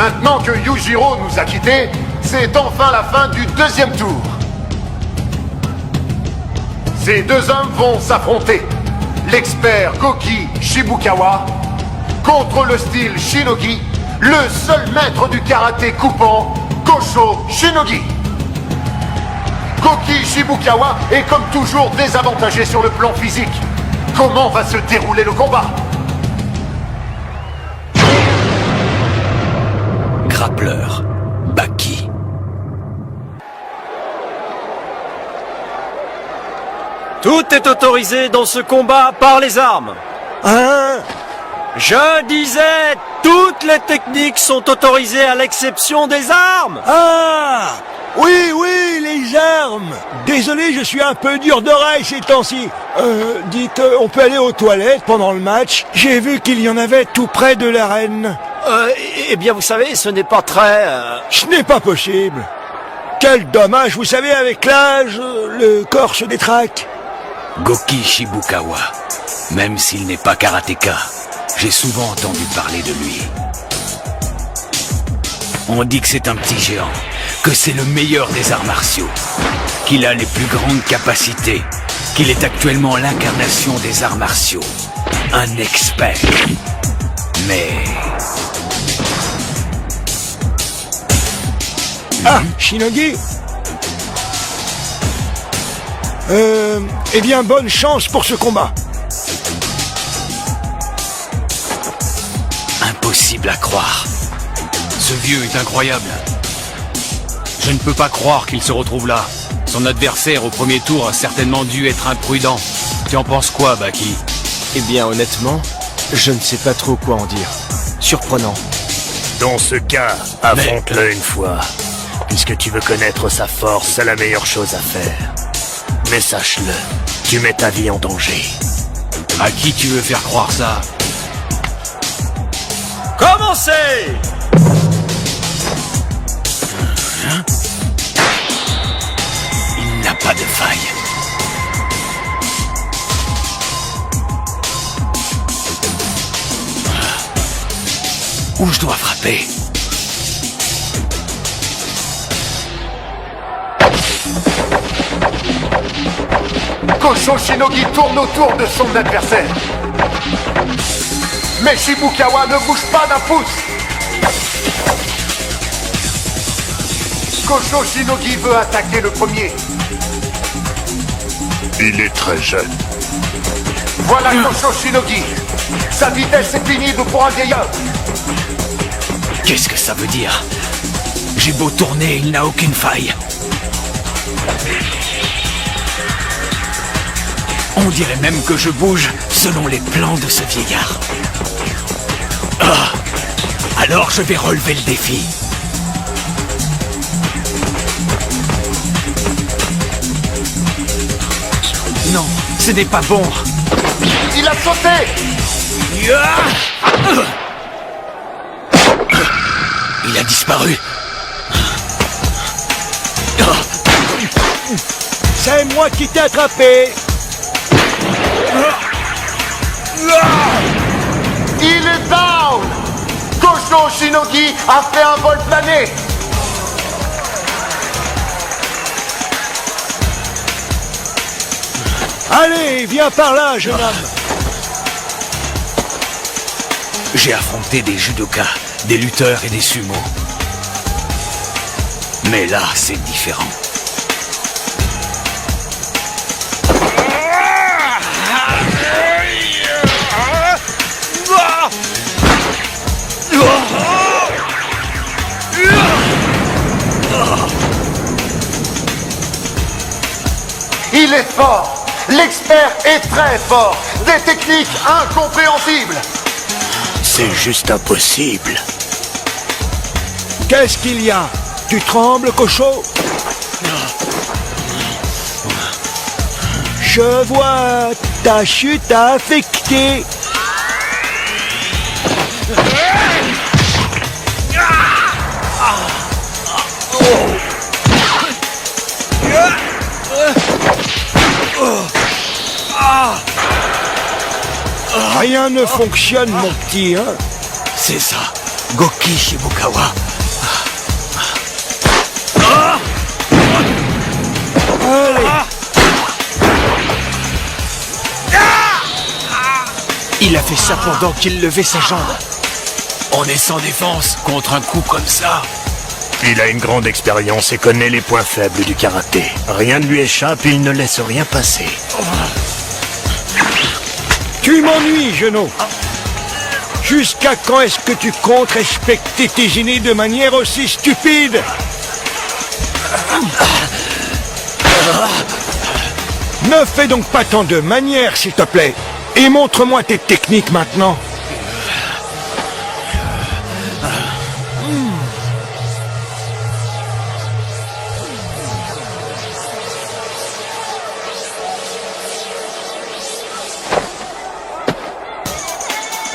Maintenant que Yujiro nous a quittés, c'est enfin la fin du deuxième tour. Ces deux hommes vont s'affronter. L'expert Goki Shibukawa contre le style Shinogi, le seul maître du karaté coupant, Kosho Shinogi. Goki Shibukawa est comme toujours désavantagé sur le plan physique. Comment va se dérouler le combat? Grappleur, Baki. Tout est autorisé dans ce combat par les armes. Hein? Je disais, toutes les techniques sont autorisées à l'exception des armes. Ah! Oui, les armes. Désolé, je suis un peu dur d'oreille ces temps-ci. Dites, on peut aller aux toilettes pendant le match? J'ai vu qu'il y en avait tout près de l'arène. Eh bien, vous savez, ce n'est pas très... Ce n'est pas possible. Quel dommage, vous savez, avec l'âge, le corps se détraque. Goki Shibukawa. Même s'il n'est pas karatéka, j'ai souvent entendu parler de lui. On dit que c'est un petit géant, que c'est le meilleur des arts martiaux, qu'il a les plus grandes capacités, qu'il est actuellement l'incarnation des arts martiaux. Un expert. Mais... Ah, Shinogi? Eh bien, bonne chance pour ce combat. Impossible à croire. Ce vieux est incroyable. Je ne peux pas croire qu'il se retrouve là. Son adversaire au premier tour a certainement dû être imprudent. Tu en penses quoi, Baki? Eh bien, honnêtement, je ne sais pas trop quoi en dire. Surprenant. Dans ce cas, affronte-le une fois. Puisque tu veux connaître sa force, c'est la meilleure chose à faire. Mais sache-le, tu mets ta vie en danger. À qui tu veux faire croire ça? Commencez! Il n'a pas de faille. Où je dois frapper? Kosho Shinogi tourne autour de son adversaire. Mais Shibukawa ne bouge pas d'un pouce. Kosho Shinogi veut attaquer le premier. Il est très jeune. Voilà Kosho Shinogi. Sa vitesse est pénible pour un vieillard. Qu'est-ce que ça veut dire? J'ai beau tourner, il n'a aucune faille. On dirait même que je bouge selon les plans de ce vieillard. Ah! Alors je vais relever le défi. Non, ce n'est pas bon. Il a sauté. Il a disparu. C'est moi qui t'ai attrapé. Il est down. Kosho Shinogi a fait un vol plané. Allez, viens par là, jeune homme. J'ai affronté des judokas, des lutteurs et des sumos. Mais là, c'est différent. Il est fort. L'expert est très fort. Des techniques incompréhensibles. C'est juste impossible. Qu'est-ce qu'il y a? Tu trembles, Kosho? Je vois, ta chute a affecté. Rien ne fonctionne, mon petit, hein? C'est ça. Goki Shibukawa. Il a fait ça pendant qu'il levait sa jambe. On est sans défense contre un coup comme ça. Il a une grande expérience et connaît les points faibles du karaté. Rien ne lui échappe et il ne laisse rien passer. Tu m'ennuies, Geno. Jusqu'à quand est-ce que tu comptes respecter tes aînés de manière aussi stupide? Ne fais donc pas tant de manières, s'il te plaît. Et montre-moi tes techniques maintenant.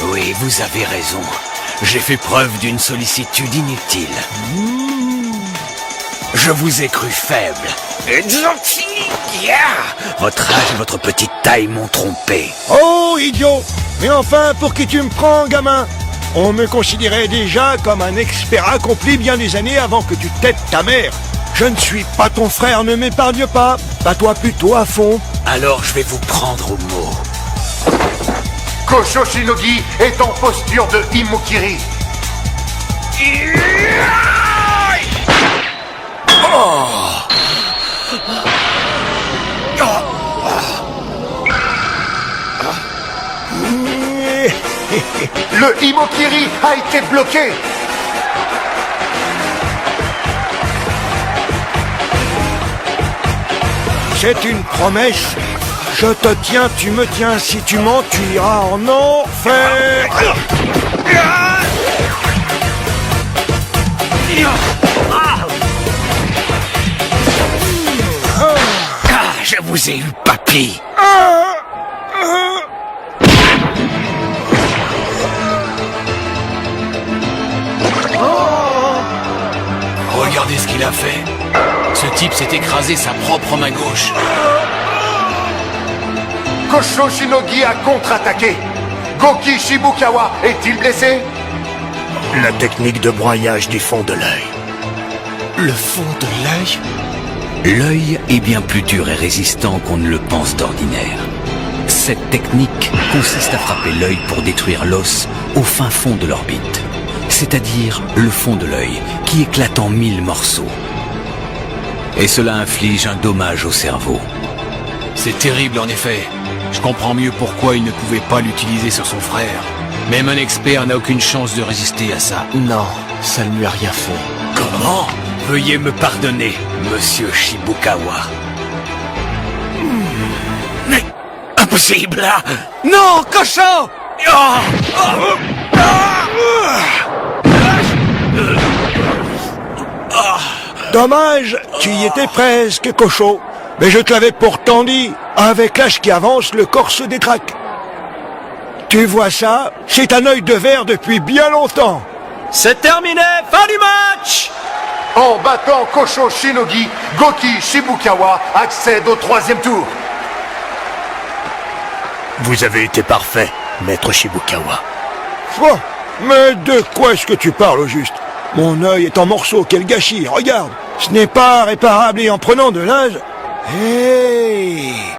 Oui, vous avez raison. J'ai fait preuve d'une sollicitude inutile. Je vous ai cru faible. Votre âge et votre petite taille m'ont trompé. Oh, idiot! Mais enfin, pour qui tu me prends, gamin? On me considérait déjà comme un expert accompli bien des années avant que tu têtes ta mère. Je ne suis pas ton frère, ne m'épargne pas. Bats-toi plutôt à fond. Alors je vais vous prendre au mot. Kosho Shinogi est en posture de Imokiri. Le Imokiri a été bloqué. C'est une promesse. Je te tiens, tu me tiens. Si tu mens, tu iras en enfer. Je vous ai eu, papy. Regardez ce qu'il a fait. Ce type s'est écrasé sa propre main gauche. Kosho Shinogi a contre-attaqué. Goki Shibukawa est-il blessé? La technique de broyage du fond de l'œil. Le fond de l'œil? L'œil est bien plus dur et résistant qu'on ne le pense d'ordinaire. Cette technique consiste à frapper l'œil pour détruire l'os au fin fond de l'orbite, c'est-à-dire le fond de l'œil qui éclate en 1000 morceaux. Et cela inflige un dommage au cerveau. C'est terrible en effet. Je comprends mieux pourquoi il ne pouvait pas l'utiliser sur son frère. Même un expert n'a aucune chance de résister à ça. Non, ça ne lui a rien fait. Comment? Veuillez me pardonner, monsieur Shibukawa. Mais impossible là. Non, cochon! Dommage, tu y étais presque, Cochon. Mais je te l'avais pourtant dit, avec l'âge qui avance, le corps se détraque. Tu vois ça? C'est un œil de verre depuis bien longtemps. C'est terminé, fin du match! En battant Kosho Shinogi, Goki Shibukawa accède au 3e tour. Vous avez été parfait, maître Shibukawa. Oh, mais de quoi est-ce que tu parles au juste? Mon œil est en morceaux, quel gâchis, regarde. Ce n'est pas réparable et en prenant de l'âge... Hey!